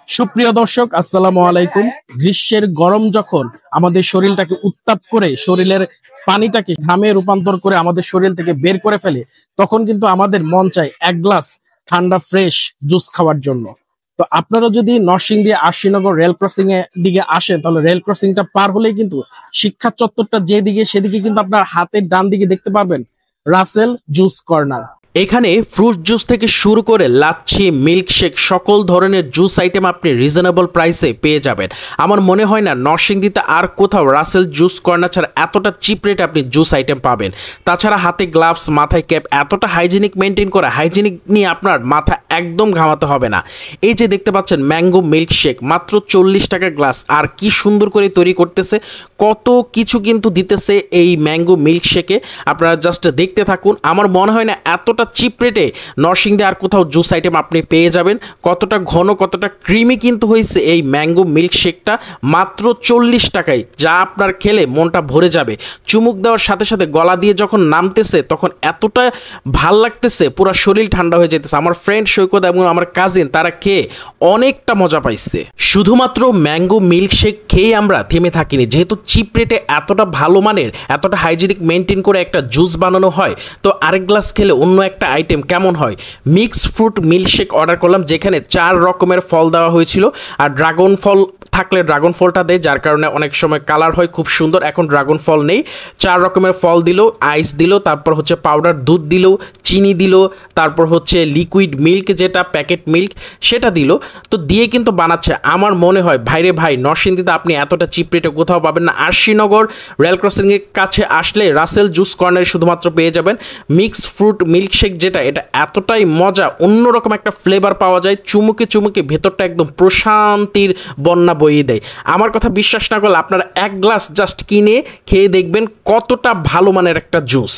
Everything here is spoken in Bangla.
সুপ্রিয় দর্শক, আসসালামু আলাইকুম। গ্রীষ্মের গরম যখন আমাদের শরীরটাকে উত্তাপ করে, শরীরের পানিটাকে ঘামে রূপান্তর করে আমাদের শরীর থেকে বের করে ফেলে, তখন কিন্তু আমাদের মন চায় এক গ্লাস ঠান্ডা ফ্রেশ জুস খাওয়ার জন্য। তো আপনারা যদি নরসিংদী আশিনগর রেল ক্রসিং এর দিকে আসেন, তাহলে রেল ক্রসিংটা পার হলেই কিন্তু শিক্ষা চত্বরটা যেদিকে সেদিকে কিন্তু আপনার হাতের ডান দিকে দেখতে পাবেন রাসেল জুস কর্নার। এখানে ফ্রুট জুস থেকে শুরু করে লাচ্ছি, মিল্কশেক সকল ধরনের জুস আইটেম আপনি রিজনেবল প্রাইসে পেয়ে যাবেন। আমার মনে হয় না নরসিংদীতে আর কোথাও রাসেল জুস কর্নার ছাড়া এতটা চিপ রেটে আপনি জুস আইটেম পাবেন। তাছাড়া হাতে গ্লাভস, মাথায় ক্যাপ, এতটা হাইজিনিক মেনটেন করা, হাইজিনিক নিয়ে আপনার মাথা একদম ঘামাতে হবে না। এই যে দেখতে পাচ্ছেন ম্যাঙ্গো মিল্কশেক, মাত্র 40 টাকা গ্লাস। আর কি সুন্দর করে তৈরি করতেছে, কত কিছু কিন্তু দিতেছে এই ম্যাঙ্গো মিল্কশেকে। আপনারা জাস্ট দেখতে থাকুন। আমার মনে হয় না এতটা চিপ রেটে নরসিংদী আর কোথাও জুস আইটেম আপনি পেয়ে যাবেন। কতটা ঘন, কতটা ক্রিমি কিন্তু হয়েছে এই ম্যাঙ্গো মিল্কশেকটা, মাত্র 40 টাকায়, যা আপনার খেলে মনটা ভরে যাবে। চুমুক দেওয়ার সাথে সাথে গলা দিয়ে যখন নামতেছে তখন এতটা ভাল লাগতেছে, পুরো শরীর ঠান্ডা হয়ে যেতেছে। আমার ফ্রেন্ড সৈকত এবং আমার কাজিন তারা খেয়ে অনেকটা মজা পাইছে। শুধুমাত্র ম্যাঙ্গো মিল্কশেক খেয়ে আমরা থেমে থাকিনি, যেহেতু চিপ রেটে এতটা ভালো মানের, এতটা হাইজিনিক মেনটেন করে একটা জুস বানানো হয়, তো আরেক গ্লাস খেলে অন্য একটা আইটেম কেমন হয়। মিক্স ফ্রুট মিল্কশেক অর্ডার করলাম, যেখানে 4 রকমের ফল দেওয়া হয়েছিল। আর ড্রাগন ফল থাকলে ড্রাগন ফলটা দেয়, যার কারণে অনেক সময় কালার হয় খুব সুন্দর। এখন ড্রাগন ফল নেই, 4 রকমের ফল দিল, আইস দিল, তারপর হচ্ছে পাউডার দুধ দিল, চিনি দিল, তারপর হচ্ছে লিকুইড মিল্ক, যেটা প্যাকেট মিল্ক সেটা দিল। তো দিয়ে কিন্তু বানাচ্ছে। আমার মনে হয় ভাইরে ভাই, নরসিংদীতে আপনি এতটা চিপ রেটে কোথাও পাবেন না। আরশিনগর রেল ক্রসিংয়ের কাছে আসলে রাসেল জুস কর্নারে শুধুমাত্র পেয়ে যাবেন মিক্স ফ্রুট মিল্কশেক, যেটা এটা এতটাই মজা, অন্যরকম একটা ফ্লেভার পাওয়া যায়। চুমুকে চুমুকে ভেতরটা একদম প্রশান্তির বন্যা বইয়ে দেয়। আমার কথা বিশ্বাস না করলে আপনারা এক গ্লাস জাস্ট কিনে খেয়ে দেখবেন কতটা ভালো মানের একটা জুস।